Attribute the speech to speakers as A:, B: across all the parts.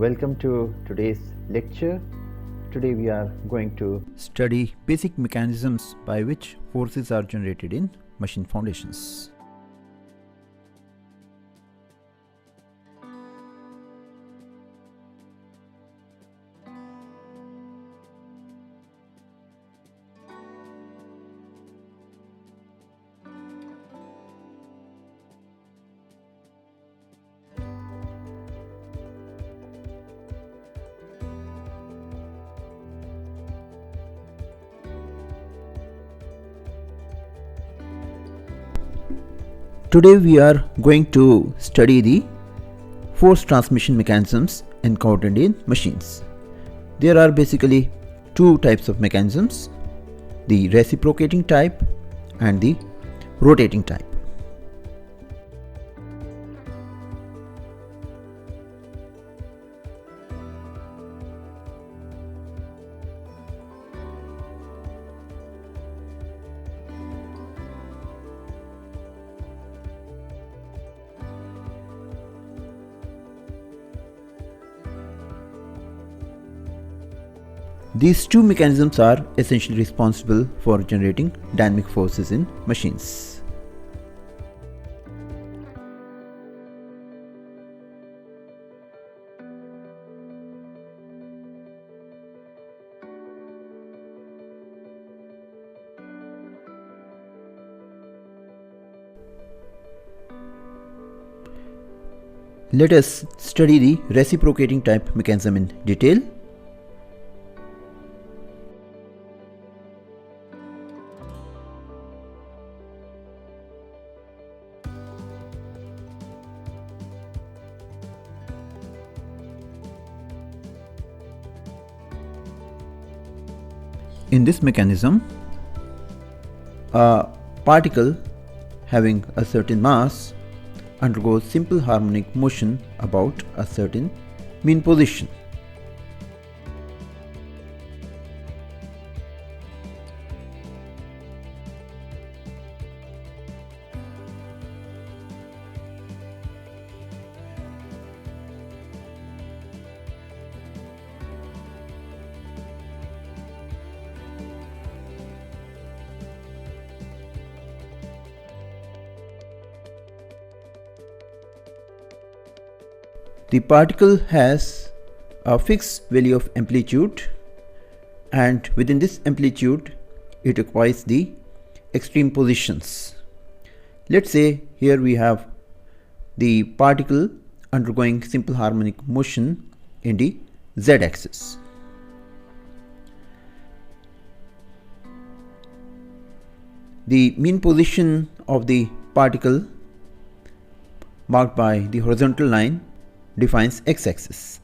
A: Welcome to today's lecture. Today we are going to
B: study basic mechanisms by which forces are generated in machine foundations. Today we are going to study the force transmission mechanisms encountered in machines. There are basically two types of mechanisms, the reciprocating type and the rotating type. These two mechanisms are essentially responsible for generating dynamic forces in machines. Let us study the reciprocating type mechanism in detail. In this mechanism, a particle having a certain mass undergoes simple harmonic motion about a certain mean position. The particle has a fixed value of amplitude, and within this amplitude it occupies the extreme positions. Let's say here we have the particle undergoing simple harmonic motion in the z-axis. The mean position of the particle marked by the horizontal line defines x-axis.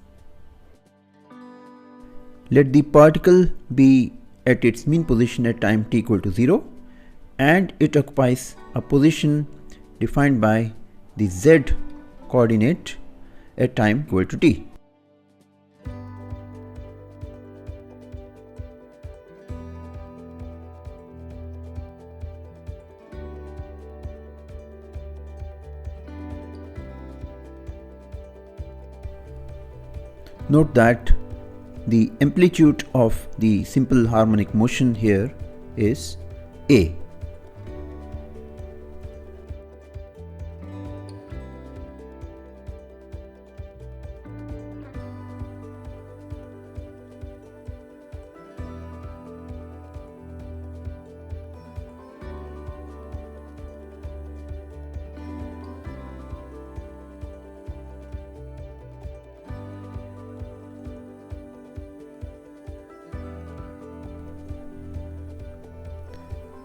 B: Let the particle be at its mean position at time t equal to 0, and it occupies a position defined by the z coordinate at time equal to t. Note that the amplitude of the simple harmonic motion here is A.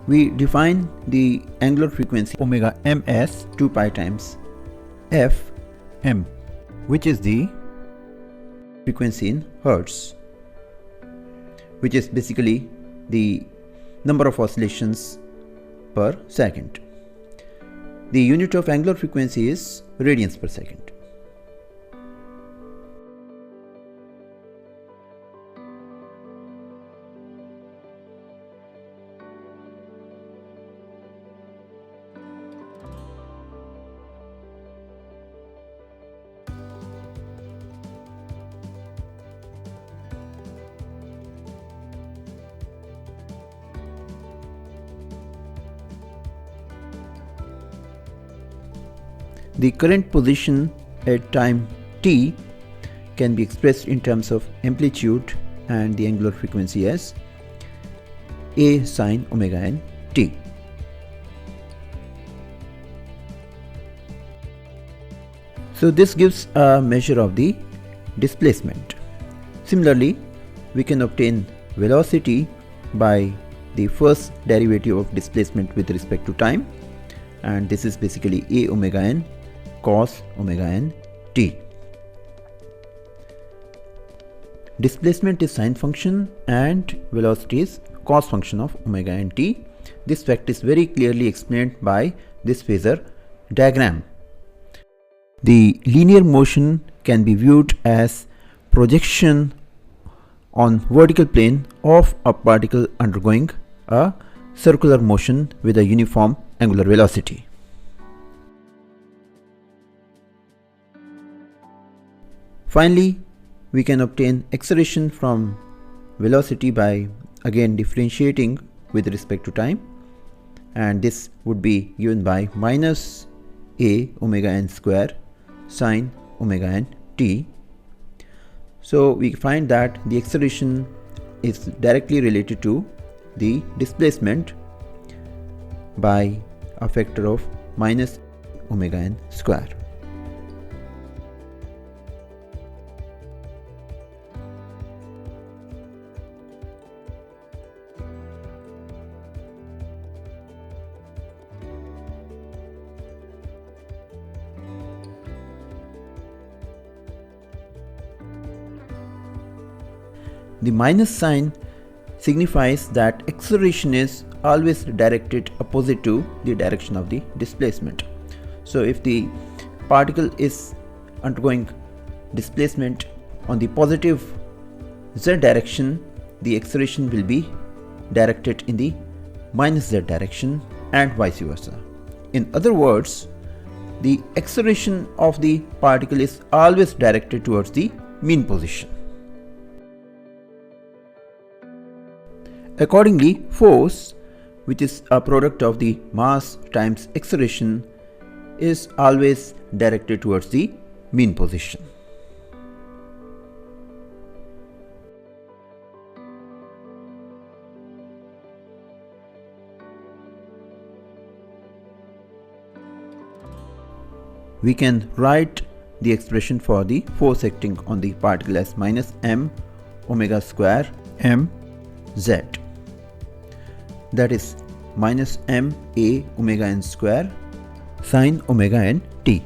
B: We define the angular frequency omega m as 2 pi times f m, which is the frequency in hertz, which is basically the number of oscillations per second. The unit of angular frequency is radians per second. The current position at time t can be expressed in terms of amplitude and the angular frequency as a sine omega n t. So this gives a measure of the displacement. Similarly, we can obtain velocity by the first derivative of displacement with respect to time, and this is basically a omega n cos omega n t. Displacement is sine function and velocity is cos function of omega n t. This fact is very clearly explained by this phasor diagram. The linear motion can be viewed as projection on vertical plane of a particle undergoing a circular motion with a uniform angular velocity. Finally, we can obtain acceleration from velocity by again differentiating with respect to time, and this would be given by minus a omega n square sine omega n t. So we find that the acceleration is directly related to the displacement by a factor of minus omega n square. The minus sign signifies that acceleration is always directed opposite to the direction of the displacement. So if the particle is undergoing displacement on the positive z direction, the acceleration will be directed in the minus z direction and vice versa. In other words, the acceleration of the particle is always directed towards the mean position. Accordingly, force, which is a product of the mass times acceleration, is always directed towards the mean position. We can write the expression for the force acting on the particle as minus m omega square m z. That is minus m a omega n square sine omega n t.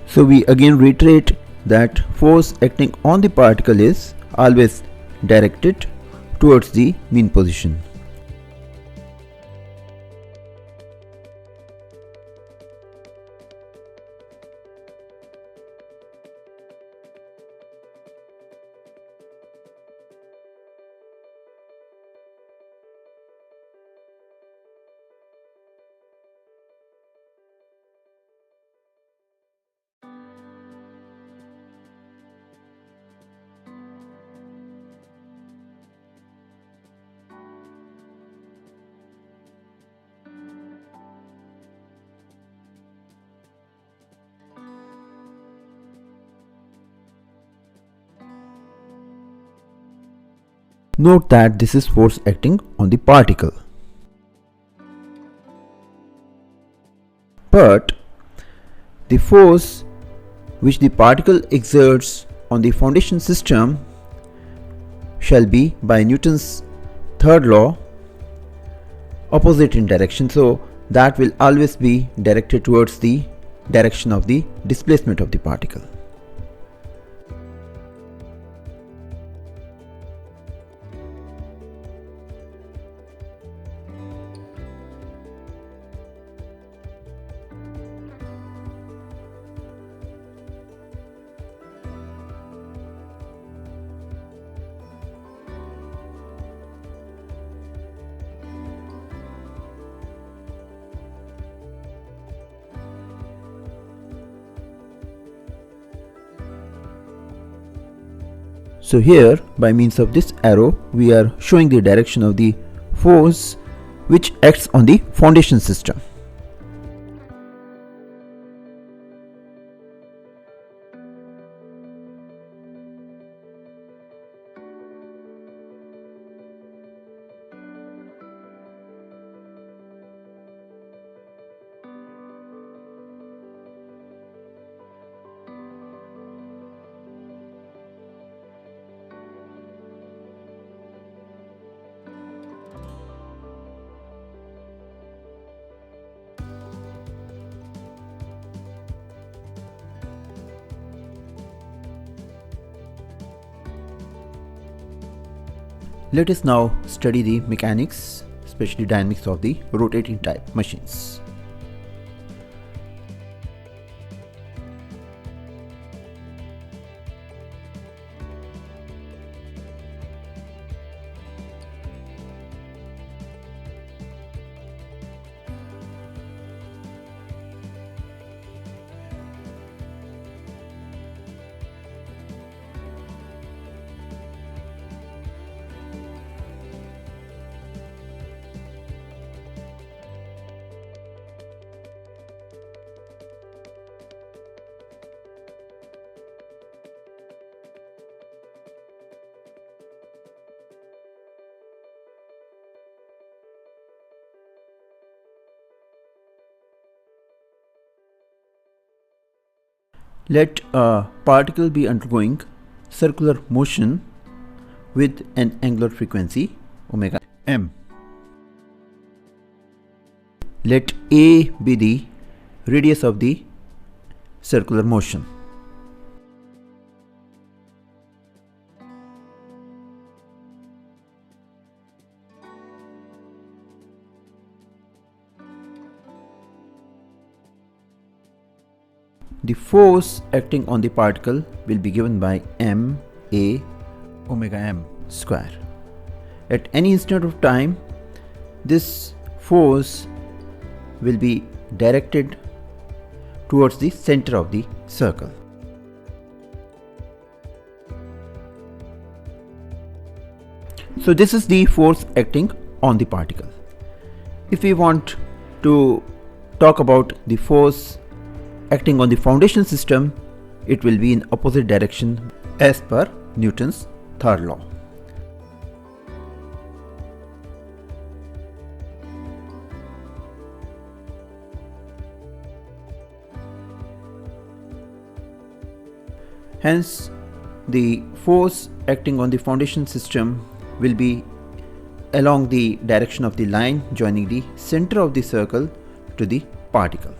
B: So we again reiterate that force acting on the particle is always directed towards the mean position. Note that this is force acting on the particle. But the force which the particle exerts on the foundation system shall be, by Newton's third law, opposite in direction. So that will always be directed towards the direction of the displacement of the particle. So here, by means of this arrow, we are showing the direction of the force which acts on the foundation system. Let us now study the mechanics, especially dynamics of the rotating type machines. Let a particle be undergoing circular motion with an angular frequency omega m. Let A be the radius of the circular motion. The force acting on the particle will be given by m a omega m square. At any instant of time, this force will be directed towards the center of the circle. So this is the force acting on the particle. If we want to talk about the force acting on the foundation system, it will be in opposite direction as per Newton's third law. Hence, the force acting on the foundation system will be along the direction of the line joining the center of the circle to the particle.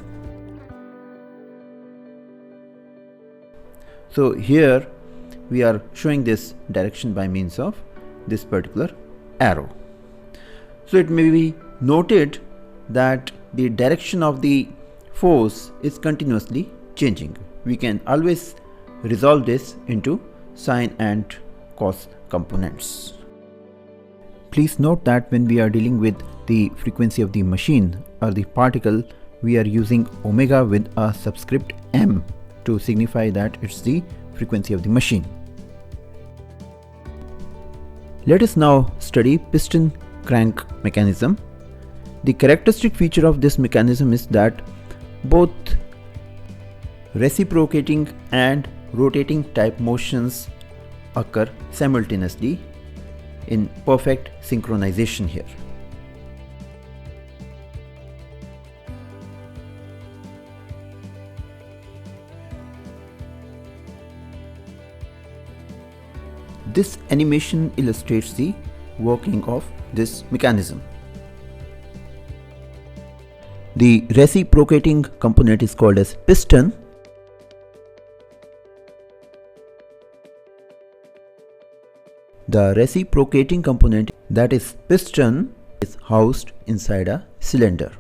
B: So here we are showing this direction by means of this particular arrow. So it may be noted that the direction of the force is continuously changing. We can always resolve this into sine and cos components. Please note that when we are dealing with the frequency of the machine or the particle, we are using omega with a subscript m to signify that it's the frequency of the machine. Let us now study piston crank mechanism. The characteristic feature of this mechanism is that both reciprocating and rotating type motions occur simultaneously in perfect synchronization here. This animation illustrates the working of this mechanism. The reciprocating component is called as piston. The reciprocating component, that is piston, is housed inside a cylinder.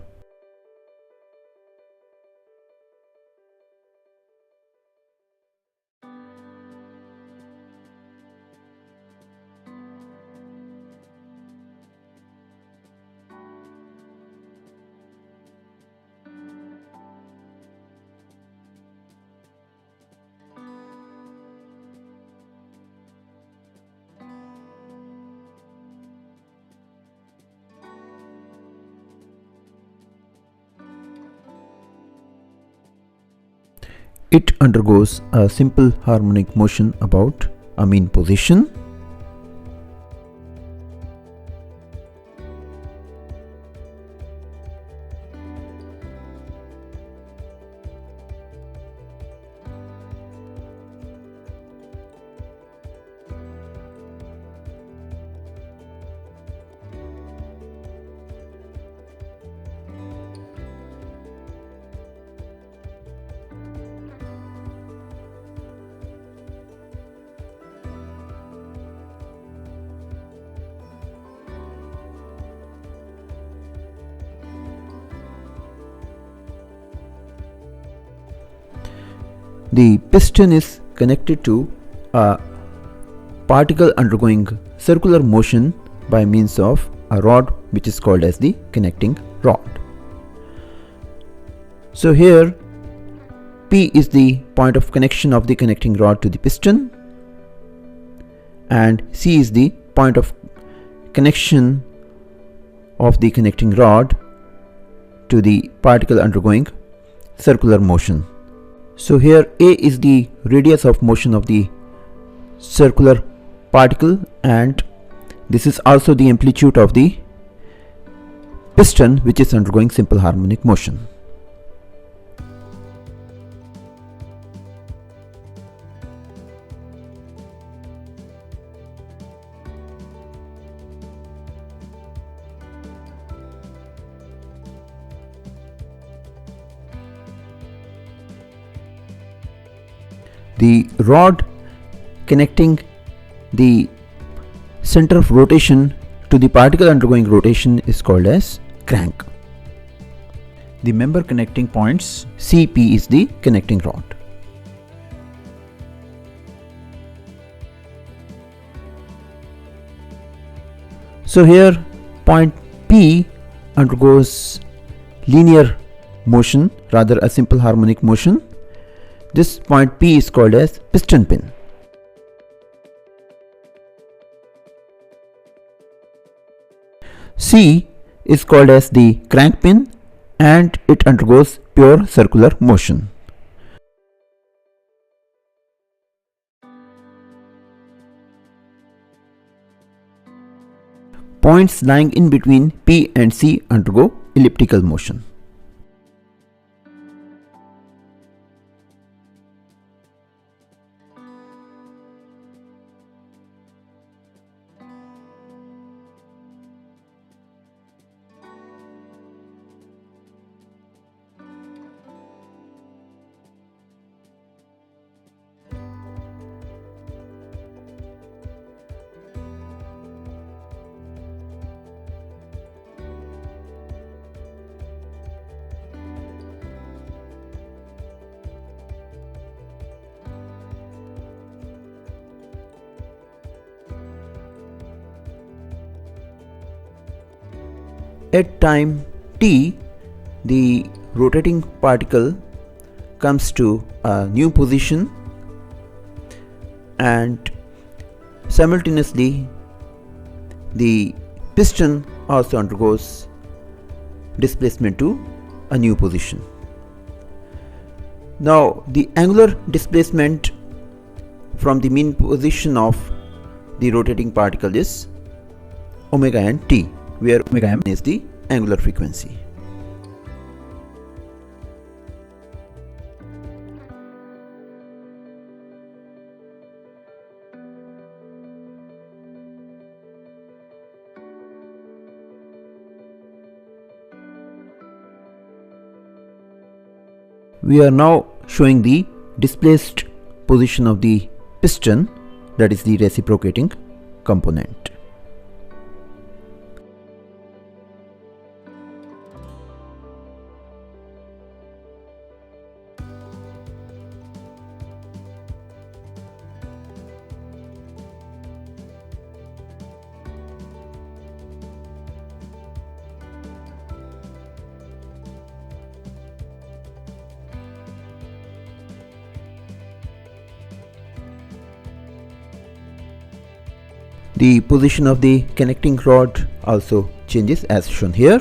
B: It undergoes a simple harmonic motion about a mean position. The piston is connected to a particle undergoing circular motion by means of a rod which is called as the connecting rod. So here P is the point of connection of the connecting rod to the piston, and C is the point of connection of the connecting rod to the particle undergoing circular motion. So here A is the radius of motion of the circular particle, and this is also the amplitude of the piston which is undergoing simple harmonic motion. The rod connecting the center of rotation to the particle undergoing rotation is called as crank. The member connecting points CP is the connecting rod. So here point P undergoes linear motion, rather a simple harmonic motion. This point P is called as piston pin. C is called as the crank pin, and it undergoes pure circular motion. Points lying in between P and C undergo elliptical motion. At time t, the rotating particle comes to a new position, and simultaneously the piston also undergoes displacement to a new position. Now the angular displacement from the mean position of the rotating particle is omega n t, where omega m is the angular frequency. We are now showing the displaced position of the piston, that is the reciprocating component. The position of the connecting rod also changes as shown here.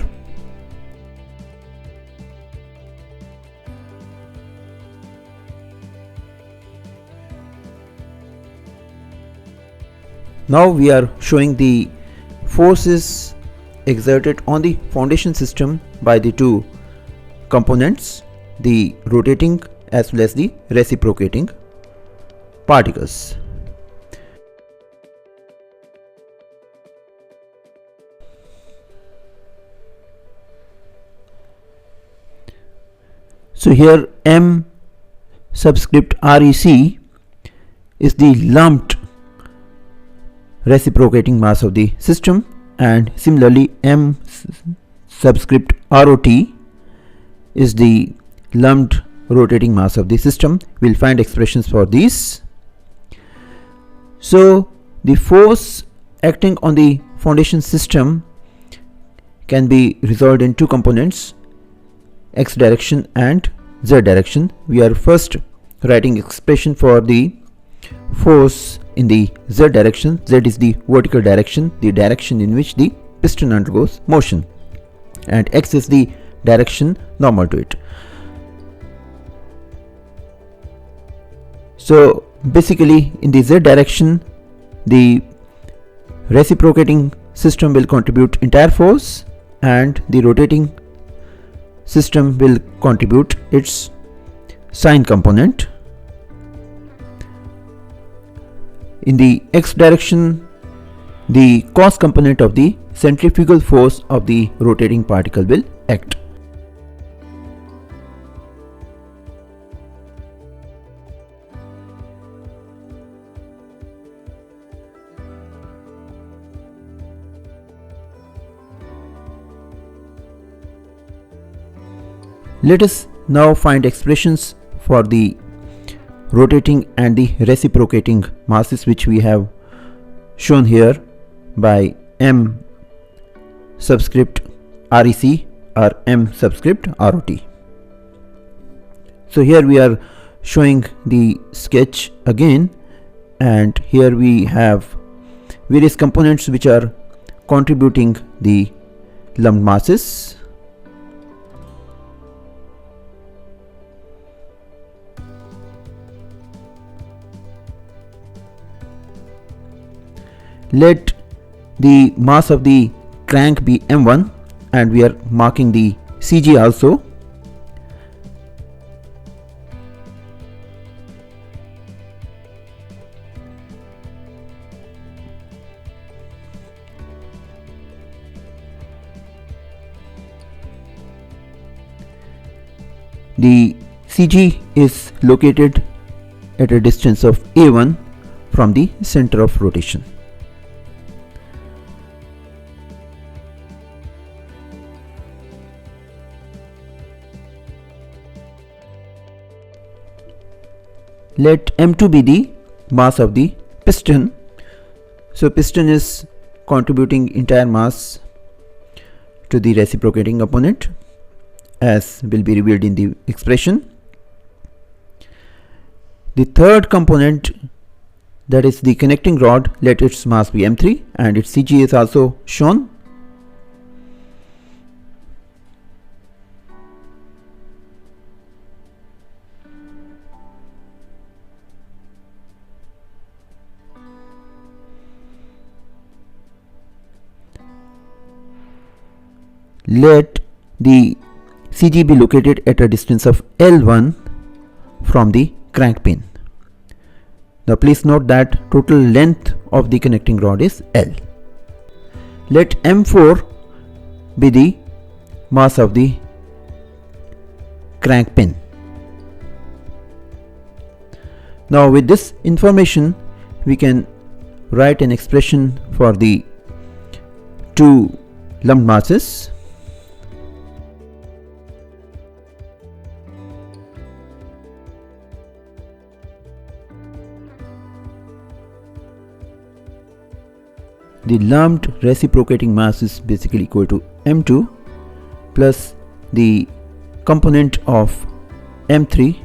B: Now we are showing the forces exerted on the foundation system by the two components, the rotating as well as the reciprocating particles. So here M subscript REC is the lumped reciprocating mass of the system, and similarly M subscript ROT is the lumped rotating mass of the system. We'll find expressions for these. So the force acting on the foundation system can be resolved in two components, x direction and z direction. We are first writing expression for the force in the z direction. Z is the vertical direction, the direction in which the piston undergoes motion, and x is the direction normal to it. So basically in the z direction, the reciprocating system will contribute entire force and the rotating system will contribute its sine component. In the x direction, the cos component of the centrifugal force of the rotating particle will act. Let us now find expressions for the rotating and the reciprocating masses, which we have shown here by M subscript REC or M subscript ROT. So here we are showing the sketch again, and here we have various components which are contributing the lumped masses. Let the mass of the crank be M1, and we are marking the CG also. The CG is located at a distance of A1 from the center of rotation. Let M2 be the mass of the piston. So piston is contributing entire mass to the reciprocating component, as will be revealed in the expression. The third component, that is the connecting rod, let its mass be M3 and its CG is also shown. Let the CG be located at a distance of L1 from the crank pin. Now please note that total length of the connecting rod is L. Let M4 be the mass of the crank pin. Now with this information, we can write an expression for the two lumped masses. The lumped reciprocating mass is basically equal to M2 plus the component of M3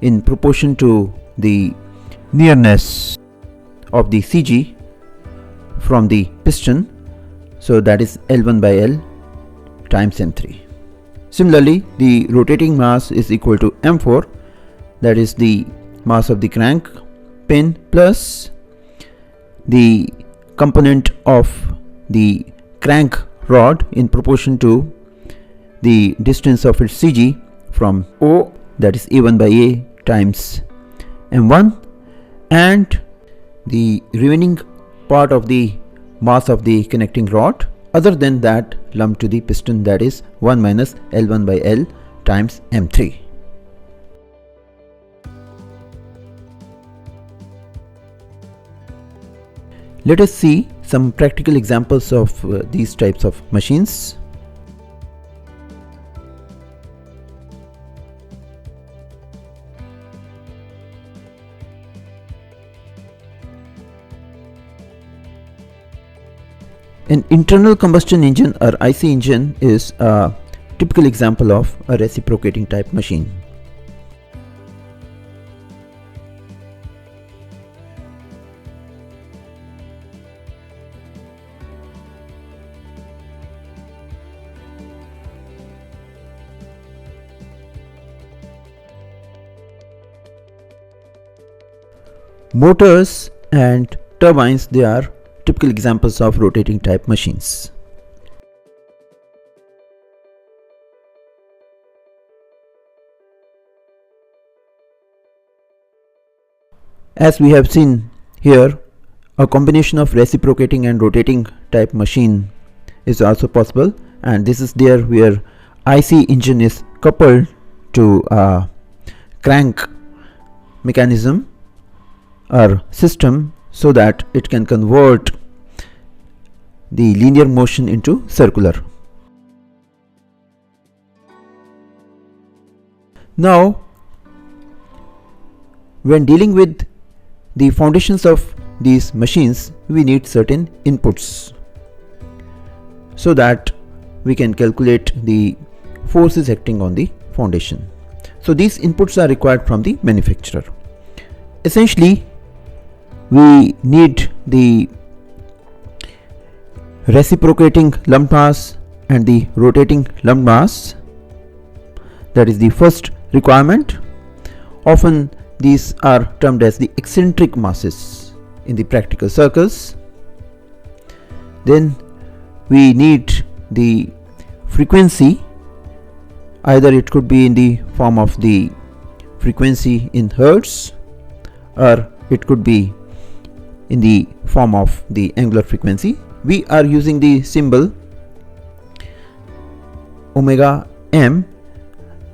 B: in proportion to the nearness of the CG from the piston. So that is L1 by L times M3. Similarly, the rotating mass is equal to M4, that is the mass of the crank pin plus the component of the crank rod in proportion to the distance of its CG from O, that is A1 by A times M1, and the remaining part of the mass of the connecting rod other than that lumped to the piston, that is 1 minus L1 by L times M3. Let us see some practical examples of these types of machines. An internal combustion engine or IC engine is a typical example of a reciprocating type machine. Motors and turbines, they are typical examples of rotating type machines. As we have seen here, a combination of reciprocating and rotating type machine is also possible, and this is there where IC engine is coupled to a crank mechanism or system so that it can convert the linear motion into circular. Now, when dealing with the foundations of these machines, we need certain inputs so that we can calculate the forces acting on the foundation. So these inputs are required from the manufacturer. Essentially, we need the reciprocating lump mass and the rotating lump mass. That is the first requirement. Often these are termed as the eccentric masses in the practical circles. Then we need the frequency. Either it could be in the form of the frequency in hertz, or it could be in the form of the angular frequency. We are using the symbol omega m,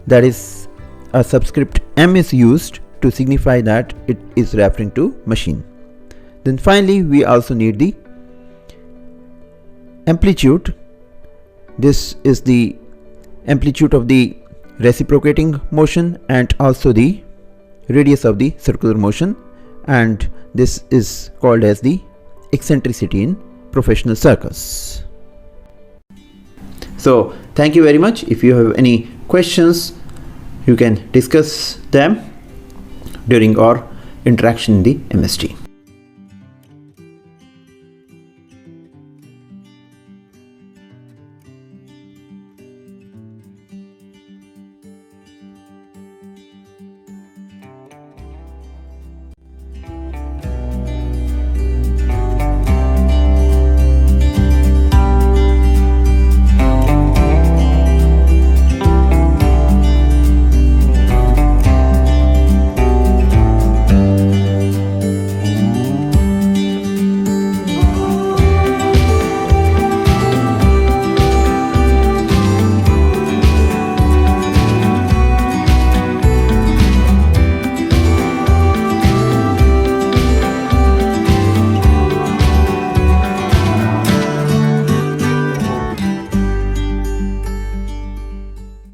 B: that is a subscript m is used to signify that it is referring to machine. Then finally we also need the amplitude. This is the amplitude of the reciprocating motion and also the radius of the circular motion, and this is called as the eccentricity in professional circles. So thank you very much. If you have any questions, you can discuss them during our interaction in the MST.